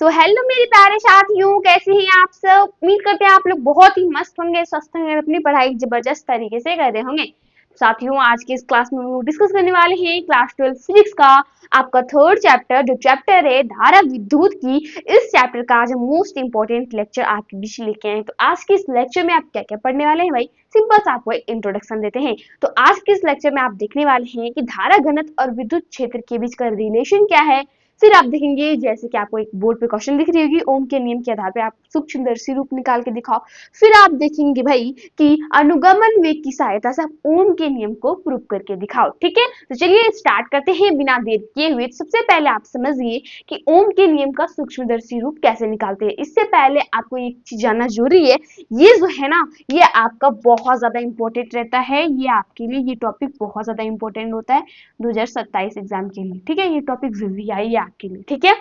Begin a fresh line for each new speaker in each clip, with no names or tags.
So hello मेरे प्यारे साथियों, कैसे हैं आप सब। उम्मीद करते हैं आप लोग बहुत ही मस्त होंगे, स्वस्थ होंगे, अपनी पढ़ाई जबरदस्त तरीके से कर रहे होंगे। साथियों, आज के इस क्लास में हम लोग डिस्कस करने वाले हैं क्लास 12 फिजिक्स का आपका थर्ड चैप्टर, जो चैप्टर है धारा विद्युत की। इस चैप्टर का आज मोस्ट इंपॉर्टेंट लेक्चर आपके बीच लेके आए। तो आज के इस लेक्चर में आप क्या क्या पढ़ने वाले हैं भाई, सिंपल सा आपको एक इंट्रोडक्शन देते हैं। तो आज के इस लेक्चर में आप देखने वाले हैं कि धारा घनत्व और विद्युत क्षेत्र के बीच का रिलेशन क्या है। फिर आप देखेंगे जैसे कि आपको एक बोर्ड पे क्वेश्चन दिख रही होगी, ओम के नियम के आधार पे आप सूक्ष्मदर्शी रूप निकाल के दिखाओ। फिर आप देखेंगे भाई कि अनुगमन वेग की सहायता से आप ओम के नियम को प्रूव करके दिखाओ। ठीक है, तो चलिए स्टार्ट करते हैं बिना देर किए हुए। सबसे पहले आप समझिए कि ओम के नियम का सूक्ष्मदर्शी रूप कैसे निकालते हैं। इससे पहले आपको एक चीज जानना जरूरी है, ये जो है ना, ये आपका बहुत ज्यादा इंपॉर्टेंट रहता है। ये आपके लिए ये टॉपिक बहुत ज्यादा इंपॉर्टेंट होता है 2027 एग्जाम के लिए। ठीक है, ये टॉपिक वीवीआई है आपके लिए। ठीक है,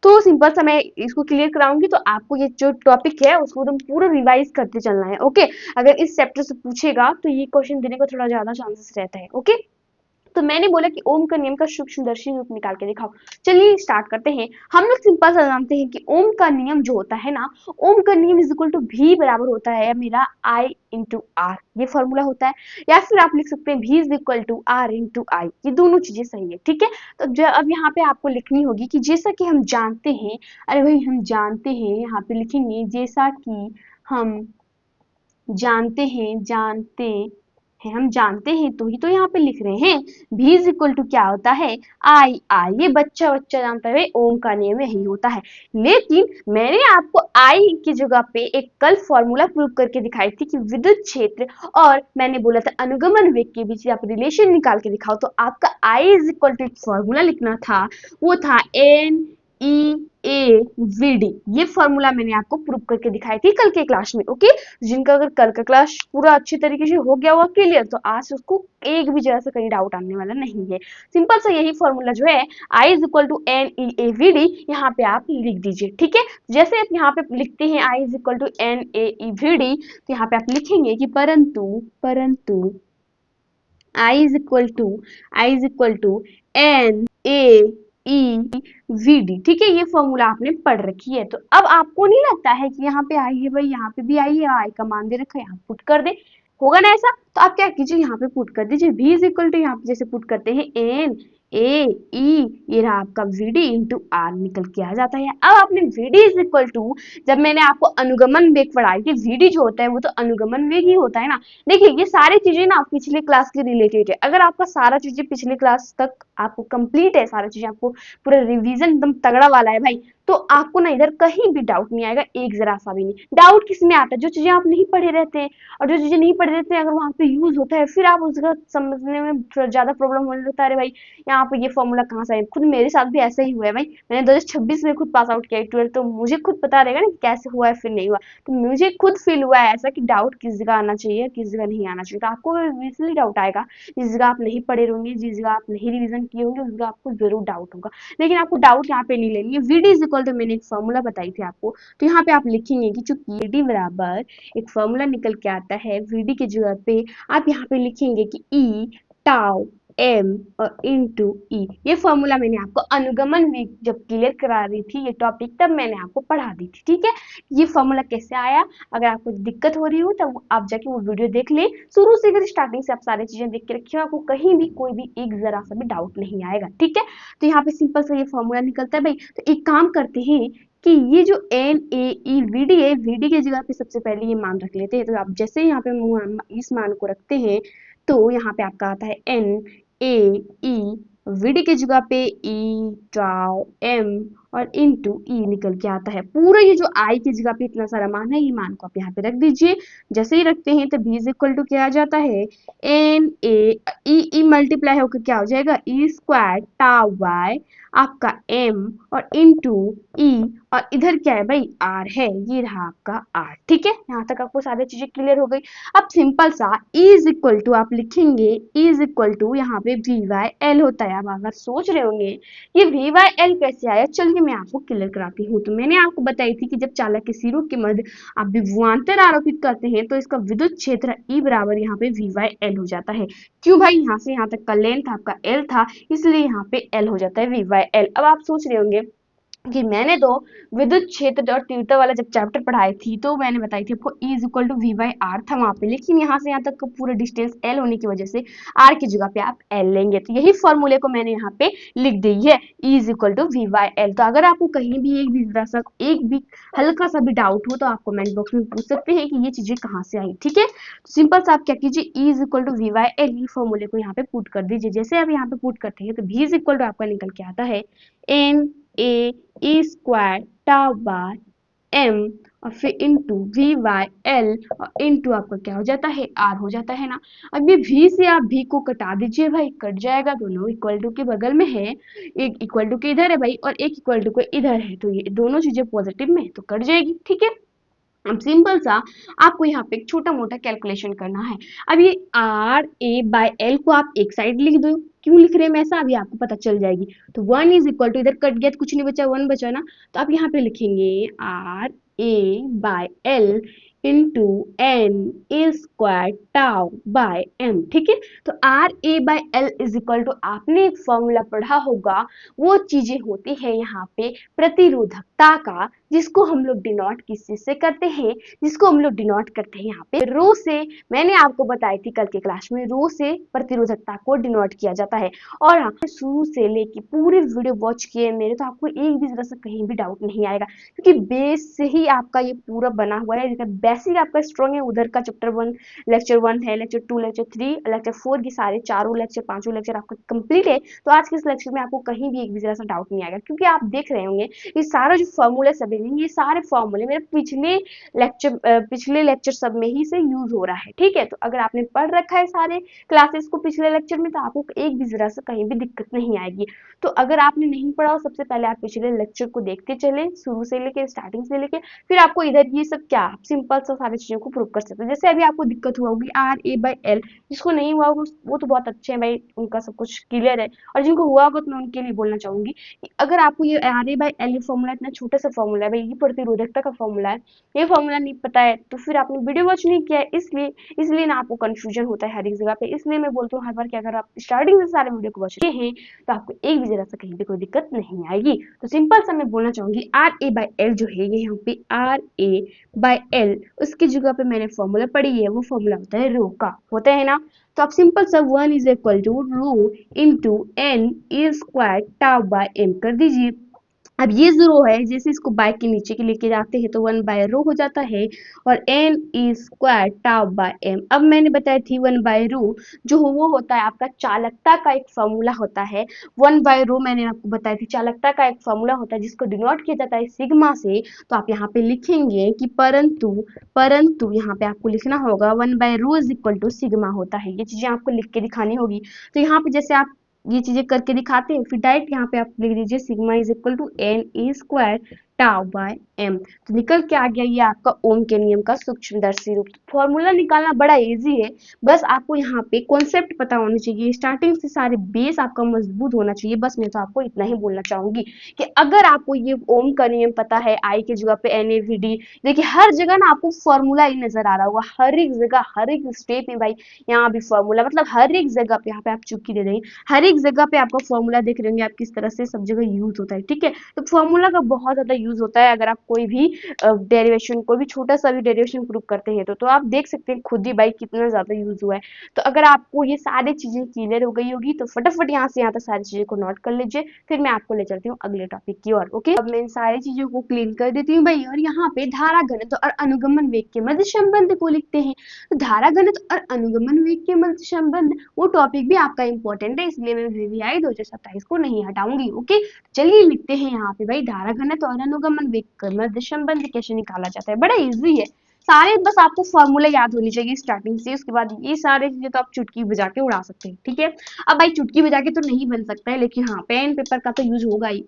तो सिंपल सा मैं इसको क्लियर कराऊंगी, तो आपको ये जो टॉपिक है उसको एकदम पूरा रिवाइज करते चलना है। ओके, अगर इस चैप्टर से पूछेगा तो ये क्वेश्चन देने का थोड़ा ज्यादा चांसेस रहता है। ओके, तो मैंने बोला कि ओम का नियम का सूक्ष्मदर्शी रूप निकाल के दिखाओ। चलिए स्टार्ट करते हैं। हम लोग सिंपल सा जानते हैं कि ओम का नियम जो होता है ना, ओम का नियम इज इक्वल टू भी बराबर होता है मेरा आई इंटू आर, ये फॉर्मूला होता है। या फिर आप लिख सकते हैं भी is equal to R into I, ये दोनों चीजें सही है। ठीक है, तो अब यहाँ पे आपको लिखनी होगी कि जैसा कि हम जानते हैं, अरे भाई हम जानते हैं, यहाँ पे लिखेंगे जैसा कि हम हम जानते हैं तो ही तो यहाँ पे लिख रहे हैं। भी इज इक्वल टू क्या होता है, आई आई, ये बच्चा बच्चा जानता है, ओम का नियम यही होता है। लेकिन मैंने आपको आई की जगह पे एक कल फॉर्मूला प्रूव करके दिखाई थी कि विद्युत क्षेत्र और मैंने बोला था अनुगमन वेग के बीच आप रिलेशन निकाल के दिखाओ। तो आपका आई इज इक्वल टू एक फॉर्मूला लिखना था, वो था N E A we D. ये फॉर्मूला मैंने आपको प्रूव करके दिखाई थी कल के क्लास में। ओके, जिनका अगर कल का क्लास पूरा अच्छी तरीके से हो गया हुआ क्लियर, तो आज उसको एक भी जगह से कहीं डाउट आने वाला नहीं है। सिंपल सा यही फॉर्मूला जो है, I is equal to N E A we D, यहाँ पे आप लिख दीजिए। ठीक है, जैसे आप यहाँ पे लिखते हैं I is equal to N A E V D, तो यहाँ पे आप लिखेंगे कि परंतु I is equal to N A E V D. ठीक है, ये फॉर्मूला आपने पढ़ रखी है। तो अब आपको नहीं लगता है कि यहाँ पे आई है भाई, यहाँ पे भी आई है, आई का मान दे रखा है, यहाँ पुट कर दे, होगा ना ऐसा। तो आप क्या कीजिए, यहाँ पे पुट कर दीजिए भी इज इक्वल टू, यहाँ पे जैसे पुट करते हैं एन ए ई, ये रहा आपका वी डी इंटू आर, निकल के आ जाता है। अब आपने V D is equal to, जब मैंने आपको अनुगमन वेग पढ़ाई थी, वी डी जो होता है वो तो अनुगमन वेग ही होता है ना। देखिए ये सारी चीजें ना पिछले क्लास के रिलेटेड है। अगर आपका सारा चीजें पिछले क्लास तक आपको कंप्लीट है, सारा चीजें आपको पूरा रिवीजन एकदम तगड़ा वाला है भाई, तो आपको ना इधर कहीं भी डाउट नहीं आएगा, एक जरा सा भी नहीं। डाउट किस में आता है, जो चीजें आप नहीं पढ़े रहते हैं, और जो चीजें नहीं पढ़े रहते हैं अगर वहां पे यूज होता है, फिर आप उसका समझने में ज्यादा प्रॉब्लम होने लगता है। अरे भाई यहाँ पे ये फॉर्मूला कहाँ से है, खुद मेरे साथ भी ऐसा ही हुआ है भाई। मैंने 2026 में खुद पास आउट किया 12, तो मुझे खुद पता रहेगा ना कि कैसे हुआ है फिर नहीं हुआ। तो मुझे खुद फील हुआ है ऐसा कि डाउट किस जगह आना चाहिए, किस जगह नहीं आना चाहिए। तो आपको इसलिए डाउट आएगा, जिस जगह आप नहीं पढ़े होंगे, जिस जगह आप नहीं रिविजन किए होंगे, उस जगह आपको जरूर डाउट होगा। लेकिन आपको डाउट यहाँ पे नहीं लेनी है। वीडी इज इक्वल टू, मैंने एक फॉर्मूला बताई थी आपको, तो यहाँ पे आप लिखेंगे कि चूंकि वीडी बराबर एक फॉर्मूला निकल के आता है, वीडी की जगह पे आप यहाँ पे लिखेंगे कि ई टाउ एम और इंटू ई। ये फॉर्मूला मैंने आपको अनुगमन में जब क्लियर करा रही थी ये टॉपिक, तब मैंने आपको पढ़ा दी थी। ठीक है, ये फॉर्मूला कैसे आया, अगर आपको दिक्कत हो रही हो तब आप जाके वो वीडियो देख लें शुरू से, अगर स्टार्टिंग से आप सारी चीजें देख के रखिए, आपको कहीं भी कोई भी एक जरा सा भी डाउट नहीं आएगा। ठीक है, तो यहाँ पे सिंपल सा ये फॉर्मूला निकलता है भाई। तो एक काम करते हैं कि ये जो N A E V D है, वी डी की जगह पे सबसे पहले ये मान रख लेते हैं। तो आप जैसे यहाँ पे इस मान को रखते हैं, तो यहाँ पे आपका आता है एन ए ई, वीडी की जगह पे ई टाउ एम और इनटू ई निकल के आता है। पूरा ये जो आई की जगह पे इतना सारा मान है, ये मान को आप यहाँ पे रख दीजिए। जैसे ही रखते हैं तो भी इज इक्वल टू क्या आ जाता है, एन ए ई मल्टीप्लाई होकर क्या हो जाएगा, ई स्क्वायर टाउ बाय आपका एम और इनटू ई, और इधर क्या है भाई, आर है, ये रहा आपका आर। ठीक है, यहाँ तक आपको सारी चीजें क्लियर हो गई। अब सिंपल सा E इज इक्वल टू आप लिखेंगे, E इज इक्वल टू यहाँ पे वी वाई एल होता है। अब अगर सोच रहे होंगे ये वी वाई एल कैसे आया, चलिए मैं आपको क्लियर कराती हूँ। तो मैंने आपको बताई थी कि जब चालक के सिरों के मध्य आप विभवांतर आरोपित करते हैं तो इसका विद्युत क्षेत्र E बराबर यहाँ पे वी वाई एल हो जाता है। क्यों भाई, यहाँ से यहाँ तक का लेंथ आपका L था, इसलिए यहाँ पे L हो जाता है वी वाई एल। अब आप सोच रहे होंगे कि मैंने तो विद्युत क्षेत्र और तीव्रता वाला जब चैप्टर पढ़ाई थी तो मैंने बताई थी आपको E is equal to V by R था वहां पे, लेकिन यहाँ से यहाँ तक का पूरा डिस्टेंस L होने की वजह से R की जगह पे आप L लेंगे, तो यही फॉर्मूले को मैंने यहाँ पे लिख दी है, E is equal to V by L. तो अगर आपको कहीं भी एक भी हल्का सा भी डाउट हो तो आप कमेंट बॉक्स में पूछ सकते हैं कि ये चीजें कहाँ से आई, ठीक है। तो सिंपल सा आप क्या कीजिए, E is equal to V by L, ये फॉर्मूले को यहाँ पे पुट कर दीजिए। जैसे आप यहाँ पे पुट करते हैं तो V इज इक्वल टू आपका निकल के आता है N A E square tau by M और फिर इंटू वी बाय एल और इंटू आपका क्या हो जाता है आर हो जाता है ना। अब ये v से आप v को कटा दीजिए भाई, कट जाएगा, दोनों इक्वल टू के बगल में है, एक इक्वल टू के इधर है भाई और एक इक्वल टू के इधर है, तो ये दोनों चीजें पॉजिटिव में तो कट जाएगी, ठीक है। अब सिंपल सा आपको यहाँ पे एक छोटा मोटा कैलकुलेशन करना है। अब ये आर ए बाय एल को आप एक साइड लिख दो, क्यों लिख रहे हैं ऐसा अभी आपको पता चल जाएगी। तो वन इज इक्वल टू, इधर कट गया तो कुछ नहीं बचा, वन बचा ना, तो आप यहाँ पे लिखेंगे R A by L into N A square tau by M, ठीक है। तो R A by L is equal to आपने एक फॉर्मूला पढ़ा होगा, वो चीजें होती है यहाँ पे प्रतिरोधकता का, जिसको हम लोग डिनोट किस चीज से करते हैं, जिसको हम लोग डिनोट करते हैं यहाँ पे रो से। मैंने आपको बताई थी कल के क्लास में, रो से प्रतिरोधकता को डिनोट किया जाता है। और हाँ, शुरू से लेके पूरे वीडियो वॉच किए मेरे तो आपको एक भी जरा सा कहीं भी डाउट नहीं आएगा, क्योंकि बेस से ही आपका ये पूरा बना हुआ है। बेसिक आपका स्ट्रॉन्ग है, उधर का चैप्टर वन, लेक्चर वन है, lecture to, lecture three, lecture four, की सारे चारों लेक्चर, पांचों लेक्चर आपका कंप्लीट है। तो आज के इस लेक्चर में आपको कहीं भी एक भी जरा सा डाउट नहीं आएगा, क्योंकि आप देख रहे होंगे ये सारा जो फॉर्मूला सब है, ये सारे फॉर्मूले मेरे पिछले लेक्चर सब में ही से यूज हो रहा है, ठीक है। तो अगर आपने पढ़ रखा है सारे क्लासेस को पिछले लेक्चर में, तो आपको एक भी जरा सा कहीं भी दिक्कत नहीं आएगी। तो अगर आपने नहीं पढ़ा हो, सबसे पहले आप पिछले लेक्चर को देखते चले, शुरू से लेके स्टार्टिंग से लेके, फिर आपको इधर ये सब क्या सिंपल सा सारी चीजों को प्रूव कर सकते हैं। जैसे अभी आपको दिक्कत हुआ होगी आर ए बाई एल, जिसको नहीं हुआ होगा वो तो बहुत अच्छे हैं भाई, उनका सब कुछ क्लियर है, और जिनको हुआ होगा तो मैं उनके लिए बोलना चाहूंगी कि अगर आपको ये R A by L formula इतना छोटा सा फॉर्मूला है भाई, ये प्रतिरोधकता का फॉर्मूला है, ये फॉर्मूला नहीं पता है तो फिर आपने वीडियो वॉच नहीं किया है, इसलिए ना आपको कंफ्यूजन होता है हर एक जगह पे। इसलिए मैं बोलती हूँ हर बार कि अगर आप स्टार्टिंग से सारे वीडियो को वॉच किए हैं तो आपको एक भी जरा सा कहीं पे कोई दिक्कत नहीं आएगी। तो सिंपल सा मैं बोलना चाहूंगी आर ए बाई एल जो है, ये यहाँ पे आर ए बाई एल, उसकी जगह पे मैंने फॉर्मूला पढ़ी है, वो फॉर्मूला होता है रो का, होता है ना। तो आप सिंपल सा one is equal to rho into N A square tau by M कर दीजिए। अब ये जो रो है, जैसे इसको बाय के नीचे के लेके जाते हैं तो वन बाय रो हो जाता है, और N E square tau by M. अब मैंने बताया थी वन बाय रो जो वो होता है आपका चालकता का एक फॉर्मूला होता है। वन बाय रो मैंने आपको बताई थी चालकता का एक फॉर्मूला होता है, जिसको डिनोट किया जाता है सिग्मा से। तो आप यहाँ पे लिखेंगे कि परंतु परंतु यहाँ पे आपको लिखना होगा one by rho is equal to sigma होता है, ये चीजें आपको लिख के दिखानी होगी। तो यहाँ पे जैसे आप ये चीजें करके दिखाते हैं, फिर डायरेक्ट यहाँ पे आप लिख दीजिए sigma is equal to N E square tau by M. तो निकल के आ गया ये आपका ओम के नियम का सूक्ष्मदर्शी रूप। फॉर्मूला निकालना बड़ा इजी है, बस आपको यहाँ पे कॉन्सेप्ट पता होना चाहिए, स्टार्टिंग से सारे बेस आपका मजबूत होना चाहिए। बस मैं तो आपको इतना ही बोलना चाहूंगी कि अगर आपको ये ओम का नियम पता है, आई की जगह पे एन ए वी डी, देखिए हर जगह ना आपको फॉर्मूला ही नजर आ रहा होगा, हर एक जगह हर एक स्टेप में भाई यहाँ भी फॉर्मूला, मतलब हर एक जगह पे, यहाँ पे आप चुटकी दे देंगे, हर एक जगह पे आपका फॉर्मूला देख रहे होंगे आप किस तरह से सब जगह यूज होता है, ठीक है। तो फॉर्मूला का बहुत ज्यादा यूज होता है, अगर आप कोई भी डेरिवेशन, कोई भी छोटा सा भी डेरिवेशन प्रूव करते हैं तो आप देख सकते हैं खुद ही भाई कितना ज्यादा यूज हुआ है। तो अगर आपको ये सारी चीजें क्लियर हो गई होगी तो फटाफट यहाँ से यहाँ तक सारी चीजों को नोट कर लीजिए, फिर मैं आपको ले चलती हूँ अगले टॉपिक की ओर। ओके, अब मैं इन सारी चीजों को क्लीन कर देती हूँ भाई, और यहाँ पे धारा घनत्व और अनुगमन वेग के मध्य संबंध को लिखते हैं। तो धारा घनत्व और अनुगमन वेग के मध्य संबंध, वो टॉपिक भी आपका इंपॉर्टेंट है, इसलिए मैं वीवीआई 2027 को नहीं हटाऊंगी। ओके, चलिए लिखते हैं यहाँ पे भाई धारा घनत्व और अनुगमन वेग का मध्य संबंध कैसे निकाला जाता है। बड़ा इजी है, सारे बस आपको फॉर्मूला याद होनी चाहिए स्टार्टिंग से, उसके बाद ये सारे चीजें तो आप चुटकी बजा के उड़ा सकते हैं, ठीक है। अब भाई चुटकी बजा के तो नहीं बन सकता है, लेकिन हाँ पेन पेपर का तो यूज होगा ही।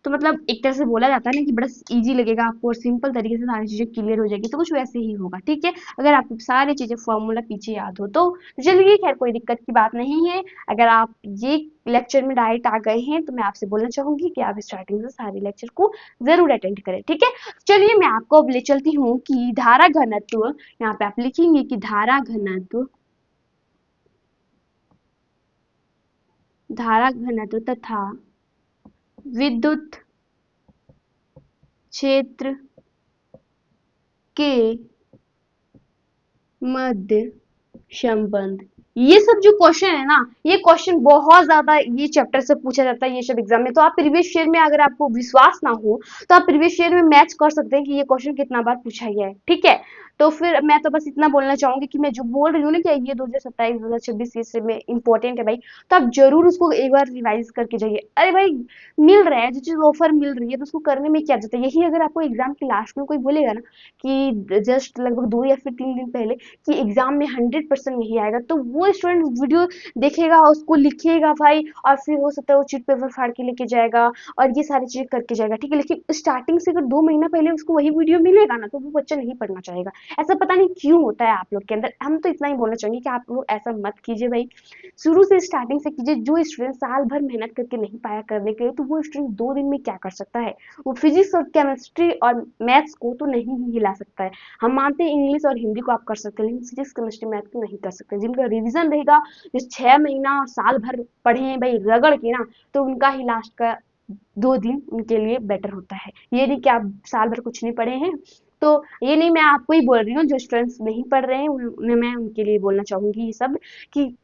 तो मतलब एक तरह से बोला जाता है ना कि बड़ा इजी लगेगा आपको और सिंपल तरीके से सारी चीजें क्लियर हो जाएगी, तो कुछ वैसे ही होगा, ठीक है। अगर आपको सारी चीजें फॉर्मूला पीछे याद हो तो चलिए, खैर कोई दिक्कत की बात नहीं है। अगर आप ये लेक्चर में डायरेक्ट आ गए हैं तो मैं आपसे बोलना चाहूंगी कि आप स्टार्टिंग से सारे लेक्चर को जरूर अटेंड करें, ठीक है। चलिए मैं आपको अब ले चलती हूँ कि धारा घनत्व, यहाँ पे आप लिखेंगे कि धारा घनत्व तथा विद्युत क्षेत्र के मध्य संबंध। ये सब जो क्वेश्चन है ना, ये क्वेश्चन बहुत ज्यादा ये चैप्टर से पूछा जाता है ये सब एग्जाम में। तो आप प्रीवियस ईयर में अगर आपको विश्वास ना हो तो आप प्रीवियस ईयर में मैच कर सकते हैं कि ये क्वेश्चन कितना बार पूछा गया है, ठीक है। तो फिर मैं तो बस इतना बोलना चाहूंगी कि मैं जो बोल रही हूँ ना कि ये 2027 2026 इससे में इंपॉर्टेंट है भाई, तो आप जरूर उसको एक बार रिवाइज करके जाइए। अरे भाई मिल रहा है, जो चीज ऑफर मिल रही है तो उसको करने में क्या जाता है। यही अगर आपको एग्जाम के लास्ट में कोई बोलेगा ना कि जस्ट लगभग 2 या फिर 3 दिन पहले कि एग्जाम में 100% यही आएगा, तो वो स्टूडेंट वीडियो देखेगा, उसको लिखेगा भाई, और फिर हो सकता है वो चीट पेपर फाड़ के लेके जाएगा और ये सारी चीजें करके जाएगा, ठीक है। लेकिन स्टार्टिंग से अगर 2 महीना पहले उसको वही वीडियो मिलेगा ना तो वो बच्चा नहीं पढ़ना चाहेगा। ऐसा पता नहीं क्यों होता है आप लोग के अंदर। हम तो इतना ही बोलना चाहेंगे कि आप लोग ऐसा मत कीजिए भाई, शुरू से स्टार्टिंग से कीजिए। जो स्टूडेंट साल भर मेहनत करके नहीं पाया करने के लिए, तो वो स्टूडेंट 2 दिन में क्या कर सकता है। वो फिजिक्स और केमिस्ट्री और मैथ्स को तो नहीं ही हिला सकता है। हम मानते हैं इंग्लिश और हिंदी को आप कर सकते हैं, लेकिन फिजिक्स केमिस्ट्री मैथ को नहीं कर सकते। जिनका रिवीजन रहेगा, जो 6 महीना और साल भर पढ़े हैं भाई रगड़ के ना, तो उनका ही लास्ट का 2 दिन उनके लिए बेटर होता है। ये नहीं कि आप साल भर कुछ नहीं पढ़े हैं। तो ये नहीं, मैं आपको ही बोल रही हूँ, जो स्टूडेंट्स नहीं पढ़ रहे हैं उन्हें मैं उनके लिए बोलना चाहूंगी ये सब, कि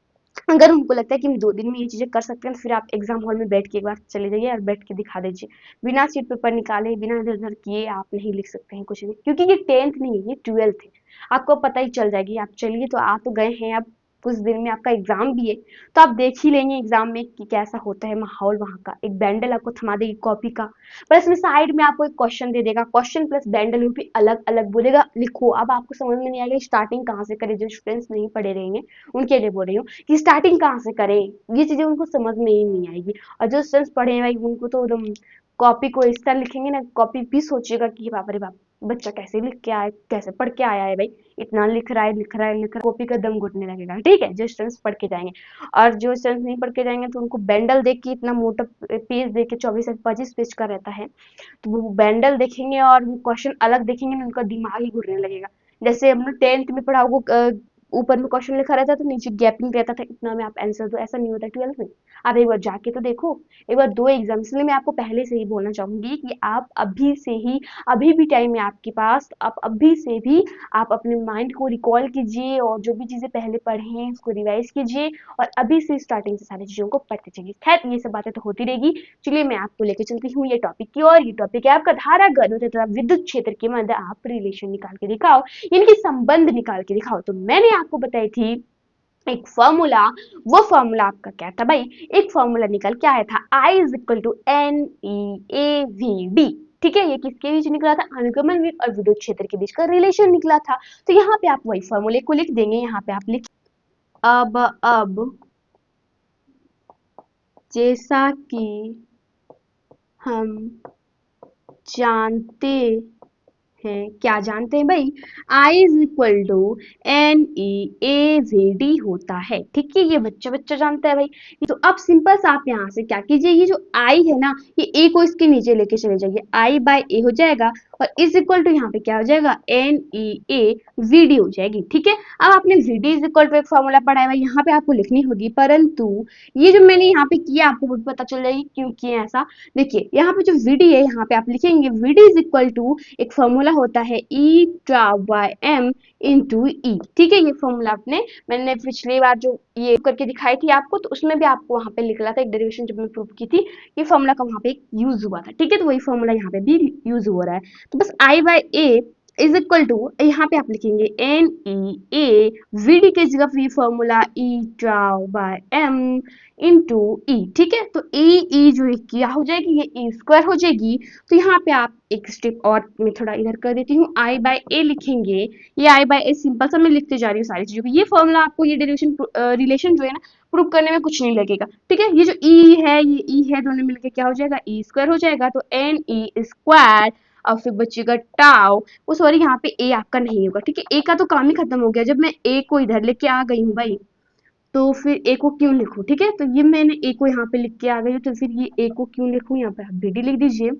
अगर उनको लगता है कि हम 2 दिन में ये चीजें कर सकते हैं, तो फिर आप एग्जाम हॉल में बैठ के एक बार चले जाइए और बैठ के दिखा दीजिए। बिना सीट पेपर निकाले, बिना इधर उधर किए आप नहीं लिख सकते हैं कुछ भी, क्योंकि ये 10th नहीं है, ये 12th है। आपको पता ही चल जाएगी। आप चलिए, तो आ तो गए हैं, अब कुछ दिन में आपका एग्जाम भी है, तो आप देख ही लेंगे एग्जाम में कि कैसा होता है माहौल वहाँ का। एक बैंडल आपको थमा देगी कॉपी का, प्लस में साइड में आपको एक क्वेश्चन दे देगा, क्वेश्चन प्लस बैंडल भी अलग अलग बोलेगा लिखो। अब आपको समझ में नहीं आएगा स्टार्टिंग कहाँ से करें। जो स्टूडेंट्स नहीं पढ़े रहेंगे उनके लिए बोल रही हूँ कि स्टार्टिंग कहाँ से करें, ये चीजें उनको समझ में ही नहीं आएगी। और जो स्टूडेंट्स पढ़े हैं भाई, उनको तो एकदम कॉपी को इस तरह लिखेंगे ना, कॉपी भी सोचिएगा कि बाप रे बाप, बच्चा कैसे लिख के आया, कैसे पढ़ के आया है भाई, इतना लिख रहा है लिख रहा है लिख रहा है, कॉपी का दम घुटने लगेगा, ठीक है। जो स्टूडेंट्स पढ़ के जाएंगे, और जो स्टूडेंट्स नहीं पढ़ के जाएंगे तो उनको बैंडल देख के, इतना मोटा पेज देख के, 24 से 25 पेज का रहता है, तो वो बैंडल देखेंगे और वो क्वेश्चन अलग देखेंगे ना, उनका दिमाग ही घुरने लगेगा। जैसे हमने 10th में पढ़ा, वो ऊपर में क्वेश्चन लिखा रहता था, नीचे गैपिंग रहता था, इतना में आप आंसर दो, ऐसा नहीं होता 12th में। आप एक बार जाके तो देखो, एक बार दो एग्जाम। इसलिए मैं आपको पहले से ही बोलना चाहूंगी कि आप अभी से ही, अभी भी टाइम है आपके पास, तो आप अभी से भी आप अपने माइंड को रिकॉल कीजिए और जो भी चीजें पहले पढ़े हैं उसको रिवाइज कीजिए, और अभी से स्टार्टिंग से सारी चीजों को पढ़ते चलिए। खैर ये सब बातें तो होती रहेगी। चलिए मैं आपको लेकर चलती हूँ ये टॉपिक की, और ये टॉपिक है आपका धारा घनत्व तथा विद्युत क्षेत्र के मध्य आप रिलेशन निकाल के दिखाओ, इनके संबंध निकाल के दिखाओ। तो मैंने आपको बताई थी एक फॉर्मूला, वो फॉर्मूला आपका क्या था भाई, एक फॉर्मूला निकल के आया था, I is equal to N E A we D, ठीक है। ये किसके बीच निकला था, अनुगमन वेग और विद्युत क्षेत्र के बीच का रिलेशन निकला था। तो यहाँ पे आप वही फॉर्मूले को लिख देंगे, यहाँ पे आप लिख, अब जैसा कि हम जानते हैं, क्या जानते हैं भाई, I is equal to N E A we D होता है, ठीक है। ये बच्चा बच्चा जानता है भाई। तो अब सिंपल सा आप यहाँ से क्या कीजिए, ये जो I है ना, ये A को इसके नीचे लेके चले जाइए, I बाय A हो जाएगा, और इज इक्वल टू यहाँ पे क्या हो जाएगा, N E A we D हो जाएगी, ठीक है। अब आपने V D is equal to एक फॉर्मूला पढ़ा है भाई, यहाँ पे आपको लिखनी होगी, परंतु ये जो मैंने यहाँ पे किया आपको भी पता चल जाएगी क्यों किया ऐसा। देखिए यहाँ पे जो वी डी है, यहाँ पे आप लिखेंगे V D is equal to, एक फॉर्मूला होता है E tau by M into E, ठीक है। ये फॉर्मूला आपने, मैंने पिछली बार जो ये करके दिखाई थी आपको, तो उसमें भी आपको वहां पे लिखना था, एक डेरिवेशन जब मैं प्रूव की थी, ये फॉर्मूला का वहां पे यूज हुआ था, ठीक है। तो वही फॉर्मूला यहाँ पे भी यूज हो रहा है। तो बस I by A is equal to, यहाँ पे आप लिखेंगे N E A, we D की जगह ये formula E tau by M into E, ठीक है। तो ई जो क्या हो जाएगी, ये ई स्क्वायर हो जाएगी। तो यहाँ पे आप एक स्टेप और मैं थोड़ा इधर कर देती हूँ, आई बाय ए लिखेंगे, ये आई बाय ए सिंपल सा मैं लिखते जा रही हूँ सारी चीजों को। ये फॉर्मूला आपको, ये डेरिवेशन रिलेशन जो है ना, प्रूव करने में कुछ नहीं लगेगा, ठीक है। ये जो ई है, ये ई है, दोनों मिलकर क्या हो जाएगा, ई स्क्वायर हो जाएगा। तो एन ई स्क्वायर, और फिर बचेगा टाउ, वो सॉरी यहाँ पे ए आपका नहीं होगा, ठीक है। ए का तो काम ही खत्म हो गया, जब मैं ए को इधर लेके आ गई हूँ भाई, तो फिर ए को क्यों लिखूं, ठीक है। तो ये मैंने ए को यहाँ पे लिख के आ गई हूँ, तो फिर ये ए को क्यों लिखूं, यहाँ पे आप बी डी लिख दीजिए।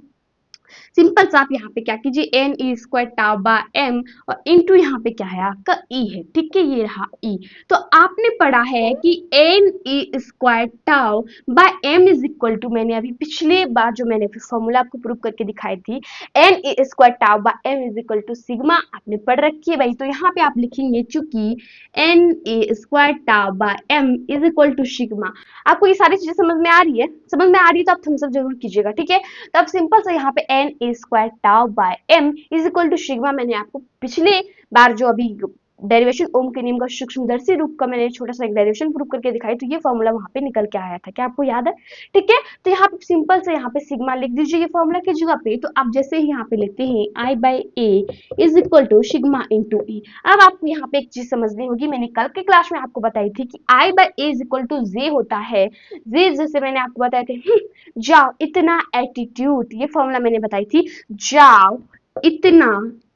सिंपल सा आप यहाँ पे क्या कीजिए, N E square tau by M और इनटू यहाँ पे क्या है आपका ई है, ठीक है, ये रहा ई। तो आपने पढ़ा है कि N E square tau by M is equal to, मैंने अभी पिछले बार जो मैंने फॉर्मूला आपको प्रूव करके दिखाई थी, N E square tau by M is equal to sigma, आपने पढ़ रखी है भाई। तो यहाँ पे आप लिखेंगे चूंकि N E square tau by M is equal to sigma. आपको ये सारी चीजें समझ में आ रही है? समझ में आ रही है तो आप थम्स अप जरूर कीजिएगा, ठीक है। तो अब सिंपल से यहाँ पे N A square tau by M is equal to sigma, मैंने आपको पिछले बार जो अभी डेरिवेशन ओम के नियम का सूक्ष्मदर्शी रूप का मैंने छोटा सा एक डेरिवेशन प्रूव करके दिखाई, तो ये फॉर्मूला वहां पे निकल के आया था, क्या आपको याद है? ठीक है। तो यहाँ पे सिंपल से यहाँ पे सिग्मा लिख दीजिए ये फॉर्मूला की जगह पे। तो आप जैसे ही यहाँ पे लिखते हैं I by A is equal to sigma into E. अब आपको यहाँ पे एक चीज समझनी होगी, मैंने कल के क्लास में आपको बताई थी कि I by A is equal to J होता है। जे जैसे मैंने आपको बताया था, जाओ इतना एटीट्यूड, ये फॉर्मूला मैंने बताई थी, जाओ इतना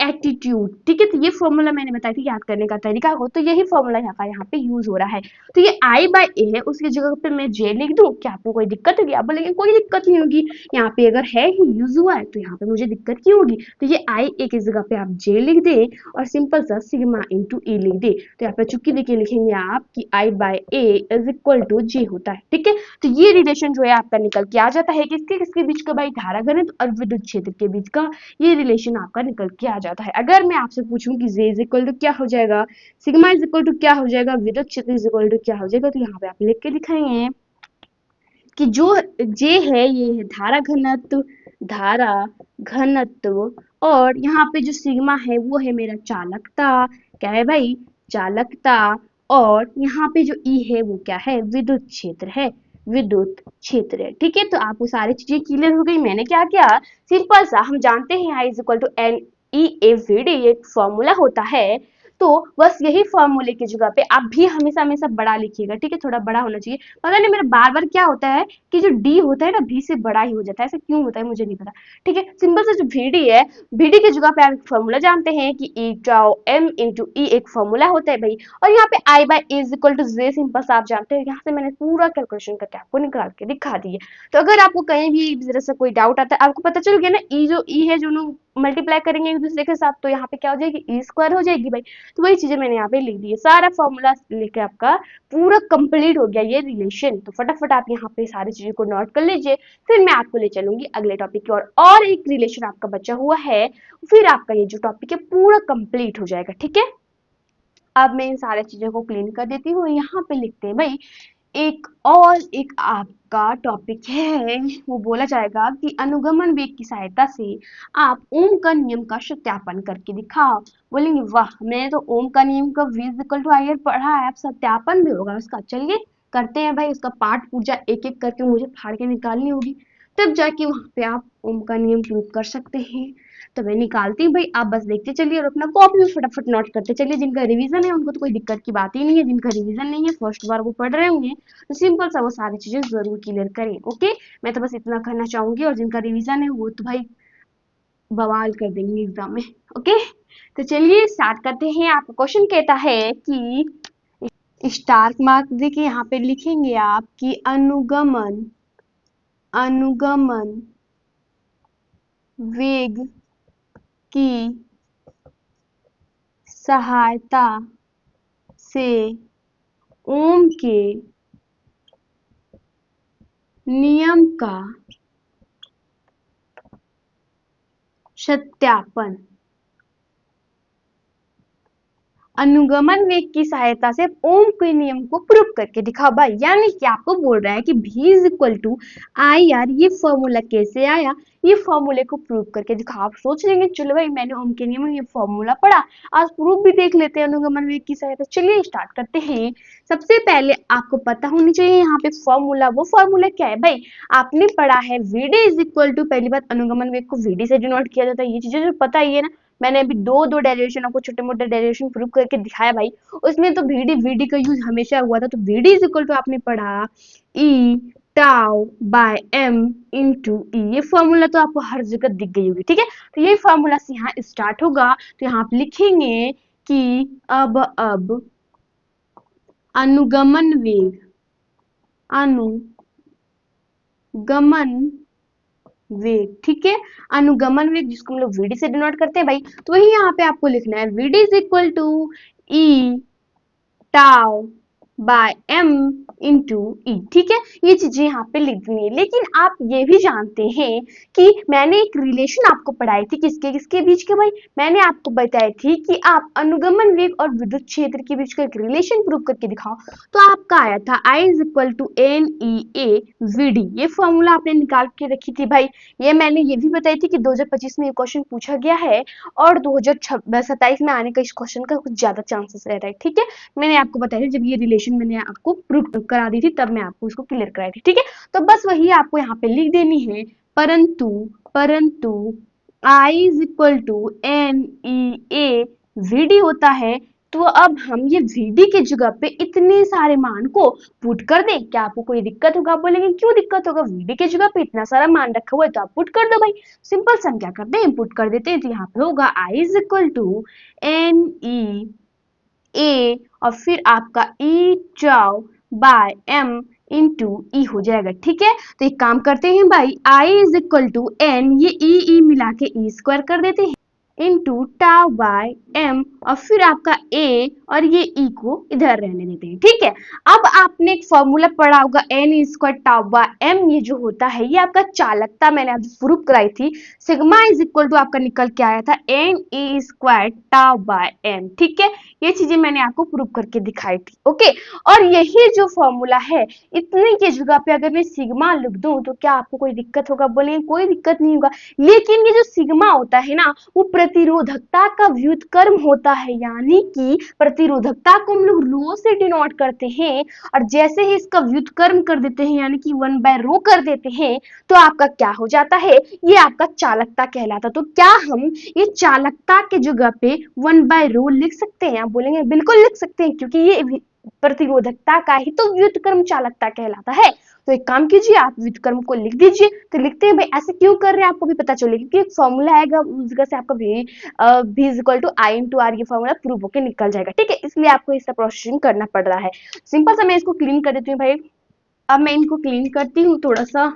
एटीट्यूड, ठीक है। तो ये फॉर्मूला मैंने बताई थी याद करने का तरीका हो, तो यही फॉर्मूला यहाँ पे यूज हो रहा है। तो ये आई बाय ए है, उसकी जगह पे मैं जे लिख दूं, क्या आपको कोई दिक्कत होगी? आप बोलेंगे कोई दिक्कत नहीं होगी, यहाँ पे अगर है ही यूज हुआ है तो यहाँ पे मुझे दिक्कत क्यों होगी? तो ये आई ए की जगह पे आप जे लिख दे और सिंपल सा सिग्मा इंटू ई लिख दे। तो यहाँ पे चुकी देखिए लिखेंगे आप कि I by A is equal to J होता है, ठीक है। तो ये रिलेशन जो है आपका निकल के आ जाता है, किसके किसके बीच का भाई? धारा घनत्व और विद्युत क्षेत्र के बीच का ये रिलेशन आपका निकल के आ जाता है। अगर मैं आपसे पूछूं कि जे इज इक्वल टू क्या हो जाएगा, सिग्मा इज इक्वल टू क्या हो जाएगा, विद्युत क्षेत्र इज इक्वल टू क्या हो जाएगा, तो यहाँ पे आप लिख के दिखाएंगे कि जो जे है ये है धारा घनत्व, धारा घनत्व, और यहाँ पे जो सिग्मा है वो है मेरा चालकता, क्या है भाई? चालकता। और यहाँ पे जो ई है वो क्या है? विद्युत क्षेत्र है, विद्युत क्षेत्र है, ठीक है। तो आपको सारी चीजें क्लियर हो गई। मैंने क्या किया, सिंपल सा हम जानते हैं I is equal to N E A we D, एक फॉर्मूला होता है। तो बस यही फॉर्मूले की जगह पे आप भी हमेशा हमेशा बड़ा लिखिएगा, ठीक है, थोड़ा बड़ा होना चाहिए। पता नहीं मेरा बार बार क्या होता है कि जो डी होता है ना भी से बड़ा ही हो जाता है, ऐसा क्यों होता है मुझे नहीं पता, ठीक है। सिंपल से जो वीडी है, वीडी की जगह पे आप फॉर्मूला जानते हैं कि E tau M into E एक फॉर्मूला होता है भाई। और यहाँ पे I by is equal to J, simple से आप जानते हैं, यहाँ से मैंने पूरा कैलकुलेशन करके आपको निकाल के दिखा दिया। तो अगर आपको कहीं भी जरा सा कोई डाउट आता है, आपको पता चल गया ना, ई जो ई है जो मल्टीप्लाई करेंगे एक दूसरे के साथ, तो यहाँ पे क्या हो जाएगी? ई स्क्वायर हो जाएगी भाई। तो वही चीजें मैंने यहाँ पे लिख दी है, सारा फॉर्मूला लेके आपका पूरा कंप्लीट हो गया ये रिलेशन। तो फटाफट आप यहाँ पे सारी चीजों को नोट कर लीजिए, फिर मैं आपको ले चलूंगी अगले टॉपिक की ओर। और एक रिलेशन आपका बचा हुआ है, फिर आपका ये जो टॉपिक है पूरा कंप्लीट हो जाएगा, ठीक है। अब मैं इन सारी चीजों को क्लीन कर देती हूँ। यहाँ पे लिखते हैं भाई एक आपका टॉपिक है, वो बोला जाएगा कि अनुगमन वेग की सहायता से आप ओम का नियम का सत्यापन करके दिखाओ। बोलेंगे वाह, मैंने तो ओम का नियम का v equal to I R पढ़ा है, अब सत्यापन भी होगा उसका। चलिए करते हैं भाई, उसका पाठ पूजा एक एक करके मुझे फाड़ के निकालनी होगी, तब जाके वहां पे आप ओम का नियम प्रूव कर सकते हैं। तो मैं निकालती हूँ भाई, आप बस देखते चलिए और अपना कॉपी में फटाफट नोट करते चलिए। जिनका रिवीजन है उनको तो कोई दिक्कत की बात ही नहीं है, जिनका रिवीजन नहीं है फर्स्ट बार वो पढ़ रहे होंगे, तो सिंपल सा वो सारी चीजें जरूर क्लियर करें, ओके। मैं तो बस इतना करना चाहूंगी, और जिनका रिवीजन है वो तो भाई बवाल कर देंगे एग्जाम में, ओके। तो चलिए स्टार्ट करते हैं। आपका क्वेश्चन कहता है कि स्टार मार्क देखिए यहाँ पे लिखेंगे आप कि अनुगमन अनुगमन वेग की सहायता से ओम के नियम का सत्यापन, अनुगमन वेग की सहायता से ओम के नियम को प्रूव करके दिखाओ भाई। यानी कि आपको बोल रहा है कि v is equal to I R, ये फॉर्मूला कैसे आया, ये फॉर्मूले को प्रूव करके दिखाओ। आप सोच लेंगे चलो भाई मैंने ओम के नियम में ये फॉर्मूला पढ़ा, आज प्रूफ भी देख लेते हैं अनुगमन वेग की सहायता। चलिए स्टार्ट करते हैं। सबसे पहले आपको पता होनी चाहिए यहाँ पे फॉर्मूला, वो फॉर्मूला क्या है भाई? आपने पढ़ा है vd इज इक्वल टू, पहली बात अनुगमन वेग को vd से डिनोट किया जाता है, ये चीजें जो पता ही है ना। मैंने अभी दो डेरिवेशन आपको छोटे मोटे डेरिवेशन प्रूव करके दिखाया भाई, उसमें तो vd का यूज हमेशा हुआ था। तो vd इज इक्वल टू आपने पढ़ा ई टाउ बाय एम इंटू ई, ये फॉर्मूला तो आपको हर जगह दिख गई होगी, ठीक है। तो ये फॉर्मूला से यहाँ स्टार्ट होगा। तो यहाँ आप लिखेंगे कि अब अनुगमन वेग, अनुगमन वेग, ठीक है। अनुगमन वेग जिसको हम लोग वीडी से डिनोट करते हैं भाई, तो वही यहाँ पे आपको लिखना है, VD is equal to E tau by M into E, ठीक है। ये चीजें यहाँ पे लिख देनी है। लेकिन आप ये भी जानते हैं कि मैंने एक रिलेशन आपको पढ़ाई थी किसके किसके बीच के भाई, मैंने आपको बताई थी कि आप अनुगमन वेग और विद्युत क्षेत्र के बीच का एक रिलेशन प्रूव करके दिखाओ। तो आपका आया था I is equal to N E A we D, ये फॉर्मूला आपने निकाल के रखी थी भाई। ये मैंने ये भी बताई थी कि 2025 में ये क्वेश्चन पूछा गया है और 2027 में आने का इस क्वेश्चन का कुछ ज्यादा चांसेस रह रहा है, ठीक है। मैंने आपको बताया जब ये रिलेशन मैंने आपको प्रूव करा दी थी तब मैं आपको इसको क्लियर कराई थी, ठीक है। तो बस वही आपको यहाँ पे लिख देनी है, परंतु परंतु I is equal to N E A we D होता है। तो अब हम ये वीडी के जगह पे इतने सारे मान को पुट कर दें, क्या आपको कोई दिक्कत होगा? आप बोलेंगे क्यों दिक्कत होगा, वीडी के जगह पे इतना सारा मान रखा हुआ है तो आप पुट कर दो भाई। सिंपल सा हम क्या करते हैं, पुट कर देते हैं। तो यहाँ पे होगा I is equal to N E A और फिर आपका E tau by M into E हो जाएगा, ठीक है। तो एक काम करते हैं भाई, आई इज इक्वल टू एन, ये ई मिला के ई स्क्वायर कर देते हैं इंटू टाउ बाय एम और फिर आपका ए और ये ई को इधर रहने देते हैं, ठीक है। अब आपने एक फॉर्मूला पढ़ा होगा n square tau by m, ये जो होता है ये आपका चालकता मैंने अभी प्रूफ कराई थी। सिग्मा इज इक्वल टू आपका निकल के आया था N E square tau by M, ठीक है। ये चीजें मैंने आपको प्रूफ करके दिखाई थी, ओके। और यही जो फॉर्मूला है, इतने की जगह पे अगर मैं सिग्मा लिख दूं तो क्या आपको कोई दिक्कत होगा? बोलेंगे कोई दिक्कत नहीं होगा। लेकिन ये जो सिग्मा होता है ना, वो प्रतिरोधकता का व्युत्क्रम होता है, यानी कि प्रतिरोधकता को हम लोग रो से डिनोट करते हैं और जैसे ही इसका व्युत्क्रम कर देते हैं यानी कि 1/रो कर देते हैं तो आपका क्या हो जाता है, ये आपका चालकता कहलाता। तो क्या हम ये चालकता के जगह पे 1/रो लिख सकते हैं? आप बोलेंगे बिल्कुल लिख सकते हैं, क्योंकि ये प्रतिरोधकता का ही तो व्युत्क्रम चालकता कहलाता है। तो एक काम कीजिए, आप व्युत्क्रम को लिख दीजिए। तो लिखते हैं भाई, ऐसे क्यों कर रहे हैं आपको भी पता चलेगा, क्योंकि एक फॉर्मूला आएगा उस जगह से आपका v is equal to I into R, ये फॉर्मूला प्रूव होकर निकल जाएगा, ठीक है। इसलिए आपको इसका प्रोसेसिंग करना पड़ रहा है। सिंपल सा मैं इसको क्लीन कर देती हूँ भाई। अब मैं इनको क्लीन करती हूँ थोड़ा सा।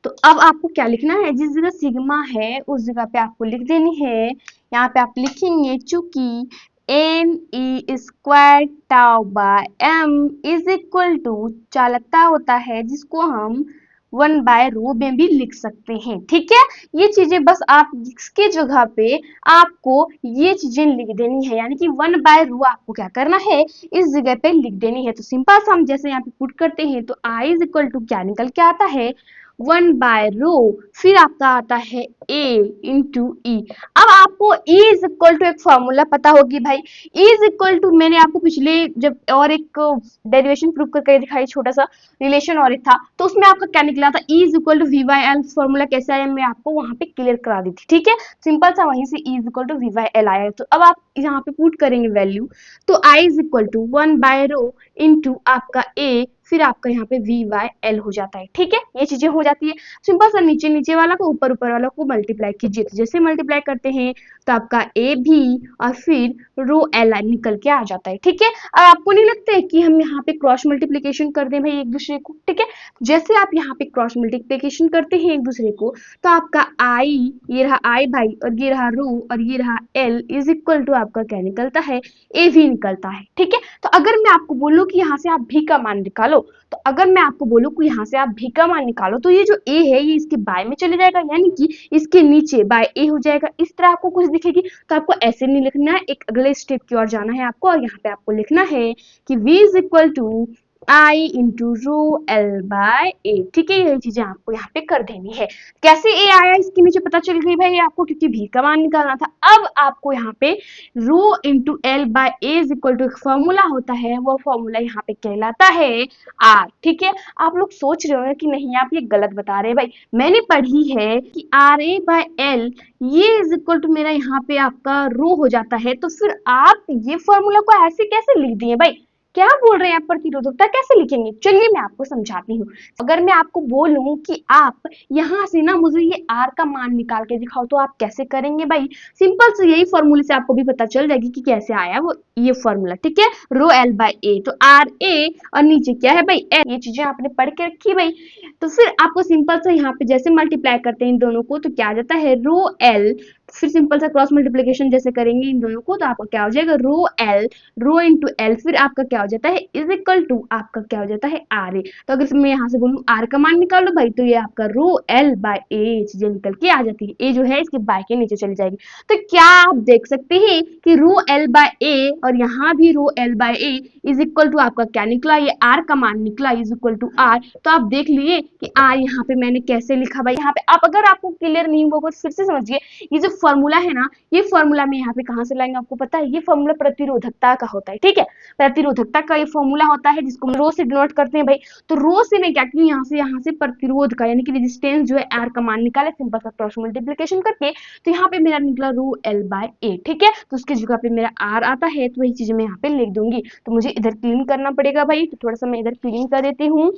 तो अब आपको क्या लिखना है, जिस जगह सिग्मा है उस जगह पे आपको लिख देनी है, यहाँ पे आप लिखेंगे चूंकि N E square tau by M is equal to चालकता होता है जिसको हम 1/रो में भी लिख सकते हैं, ठीक है। ये चीजें बस आप इसके जगह पे आपको ये चीजें लिख देनी है, यानी कि 1/रो आपको क्या करना है, इस जगह पे लिख देनी है। तो सिंपल सा हम जैसे यहाँ पे पुट करते हैं तो आई इज इक्वल टू क्या निकल के आता है, 1/रो, फिर आपका आता है a इंटू ई। अब आपको e इज इक्वल टू एक फॉर्मूला पता होगी भाई, e इज इक्वल टू मैंने आपको पिछले जब और एक डेरिवेशन प्रूव करके दिखाई, छोटा सा रिलेशन और एक था, तो उसमें आपका क्या निकला था, e is equal to V by L. Formula कैसे आया मैं आपको वहां पे क्लियर करा दी थी, ठीक है। सिंपल सा वहीं से e is equal to V by L आया। तो अब आप यहाँ पे पुट करेंगे वैल्यू, तो i इज इक्वल टू 1/रो इंटू आपका a, फिर आपका यहाँ पे वी बाय एल हो जाता है, ठीक है। ये चीजें हो जाती है। सिंपल सा नीचे नीचे वाला को ऊपर ऊपर वाला को मल्टीप्लाई कीजिए, तो जैसे मल्टीप्लाई करते हैं तो आपका ए भी और फिर रो एल निकल के आ जाता है, ठीक है। अब आपको नहीं लगता है कि हम यहाँ पे क्रॉस मल्टीप्लीकेशन कर दें भाई एक दूसरे को, ठीक है। जैसे आप यहाँ पे क्रॉस मल्टीप्लीकेशन करते हैं एक दूसरे को तो आपका आई, ये रहा आई भाई और ये रहा रो और ये रहा एल इज इक्वल टू आपका क्या निकलता है, ए भी निकलता है, ठीक है। तो अगर मैं आपको बोलूं कि यहाँ से आप भी का मान निकालो, तो अगर मैं आपको बोलूं कि यहाँ से आप भी का मान निकालो तो ये जो a है ये इसके बाय में चले जाएगा, यानी कि इसके नीचे बाय a हो जाएगा। इस तरह आपको कुछ दिखेगी, तो आपको ऐसे नहीं लिखना है, एक अगले स्टेप की ओर जाना है आपको और यहाँ पे आपको लिखना है कि v is equal to I into rho L by A, ठीक है। यही चीजें आपको यहाँ पे कर देनी है। कैसे ए आया इसके नीचे पता चल गई भाई आपको, क्योंकि भी का मान निकालना था। अब आपको यहाँ पे rho into L by A is equal to एक फॉर्मूला होता है, वो फॉर्मूला यहाँ पे कहलाता है आर, ठीक है। आप लोग सोच रहे हो कि नहीं आप ये गलत बता रहे हैं भाई, मैंने पढ़ी है कि आर ए बाय एल ये इज इक्वल टू मेरा यहाँ पे आपका रो हो जाता है, तो फिर आप ये फॉर्मूला को ऐसे कैसे लिख दिए भाई, क्या बोल रहे हैं आप, प्रतिरोधकता कैसे लिखेंगे? चलिए मैं आपको समझाती हूँ। अगर मैं आपको बोलूं कि आप यहाँ से ना मुझे ये R का मान निकाल के दिखाओ, तो आप कैसे करेंगे भाई? सिंपल से यही फॉर्मूले से आपको भी पता चल जाएगी कि कैसे आया वो ये फॉर्मूला, ठीक है। रो एल बाई ए, तो आर ए और नीचे क्या है भाई एल, ये चीजें आपने पढ़ के रखी भाई। तो फिर आपको सिंपल से यहाँ पे जैसे मल्टीप्लाई करते हैं इन दोनों को, तो क्या आ जाता है रो एल, फिर सिंपल सा क्रॉस मल्टीप्लिकेशन जैसे करेंगे इन दोनों को, तो आपका क्या हो जाएगा रो एल, रो इंटू एल, फिर आपका क्या हो जाता है इज इक्वल टू आपका क्या हो जाता है आर ए। तो अगर मैं यहाँ से बोलूँ आर का मान निकाल लो भाई, तो ये आपका रो एल बाय ए चीजें निकल के आ जाती है, ए जो है इसके बाय के नीचे चली जाएगी। तो क्या आप देख सकते हैं कि रो एल बाय ए और यहाँ भी rho L by A is equal to आपका क्या निकला, ये आर का मान निकला इज इक्वल टू आर। तो आप देख लिए कि आर यहाँ पे मैंने कैसे लिखा भाई। यहाँ पे आप अगर आपको क्लियर नहीं होगा तो फिर से समझिए, ये जो फॉर्मूला है ना, ये फॉर्मूला में यहाँ पे कहाँ से लाएंगे आपको पता है, ये फॉर्मूला प्रतिरोधकता का होता है, ठीक है। प्रतिरोधकता का ये फॉर्मूला होता है जिसको हम रो से डिनोट करते हैं भाई। तो रो से मैं क्या की यहाँ से प्रतिरोध का यानी कि रेजिस्टेंस जो है आर का मान निकाले सिंपल सा क्रॉस मल्टीप्लिकेशन करके, तो यहाँ पे मेरा निकला रो एल बाय ए, ठीक है। तो उसकी जगह पे मेरा आर आता है, तो वही चीज मैं यहाँ पे लिख दूंगी। तो मुझे इधर क्लीन करना पड़ेगा भाई, तो थोड़ा सा मैं इधर क्लीन कर देती हूँ।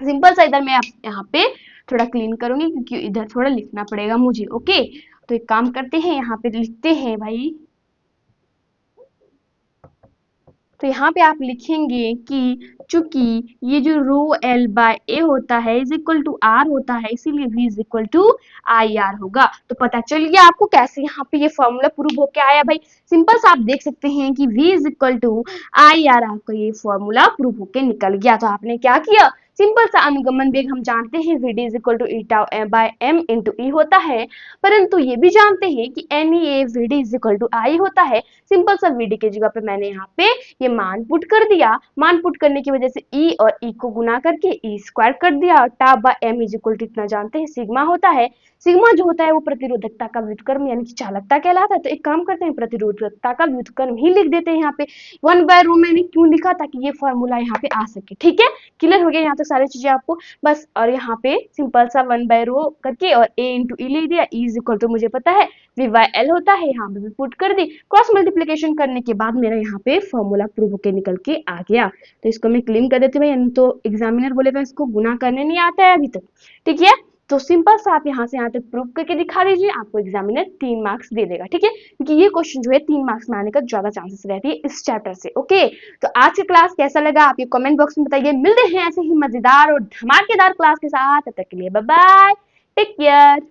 सिंपल सा इधर मैं यहाँ पे थोड़ा क्लीन करूंगी क्योंकि इधर थोड़ा लिखना पड़ेगा मुझे, ओके। तो एक काम करते हैं, यहाँ पे लिखते हैं भाई। तो यहाँ पे आप लिखेंगे कि चूंकि ये जो रो एल बाय ए होता है इज इक्वल टू आर होता है, इसीलिए v is equal to I R होगा। तो पता चल गया आपको कैसे यहाँ पे ये फॉर्मूला प्रूव होके आया भाई। सिंपल सा आप देख सकते हैं कि v is equal to I R, आपका ये फॉर्मूला प्रूव होके निकल गया। तो आपने क्या किया, सिंपल सा अनुगमन वेग हम जानते हैं V D is equal to eta by M into E होता है, परंतु ये भी जानते हैं कि N E A we D is equal to I होता है। सिंपल सा वी डी की जगह पे मैंने यहाँ पे ये मान पुट कर दिया, मान पुट करने की वजह से ई और ई को गुना करके ई स्क्वायर कर दिया, और tau by M is equal to इतना जानते हैं सिग्मा होता है। सिग्मा जो होता है वो प्रतिरोधकता का व्युत्क्रम यानी कि चालकता कहलाता है। तो एक काम करते हैं, प्रतिरोधकता का व्युत्क्रम ही लिख देते हैं यहाँ पे। वन बाय रो मैंने क्यों लिखा, ताकि ये फॉर्मूला यहाँ पे आ सके, ठीक है। क्लियर हो गया यहाँ तक सारी चीजें आपको बस। और यहाँ पे सिंपल सा वन बाय रो करके और ए इंटू ई ले दिया, ई इज इक्वल टू मुझे पता है वी बाय एल होता है, यहाँ पे भी पुट कर दी। क्रॉस मल्टीप्लिकेशन करने के बाद मेरा यहाँ पे फॉर्मूला प्रूव होके निकल के आ गया। तो इसको मैं क्लीन कर देती हूँ भाई, तो एग्जामिनर बोलेगा इसको गुना करने नहीं आता है अभी तक, ठीक है। तो सिंपल सा आप यहाँ से यहाँ तक प्रूव करके दिखा दीजिए, आपको एग्जामिनर 3 मार्क्स दे देगा, ठीक है। क्योंकि ये क्वेश्चन जो है 3 मार्क्स में आने का ज्यादा चांसेस रहती है इस चैप्टर से, ओके। तो आज की क्लास कैसा लगा आप ये कमेंट बॉक्स में बताइए। मिलते हैं ऐसे ही मजेदार और धमाकेदार क्लास के साथ, तब तक के लिए बाय बाय, टेक केयर।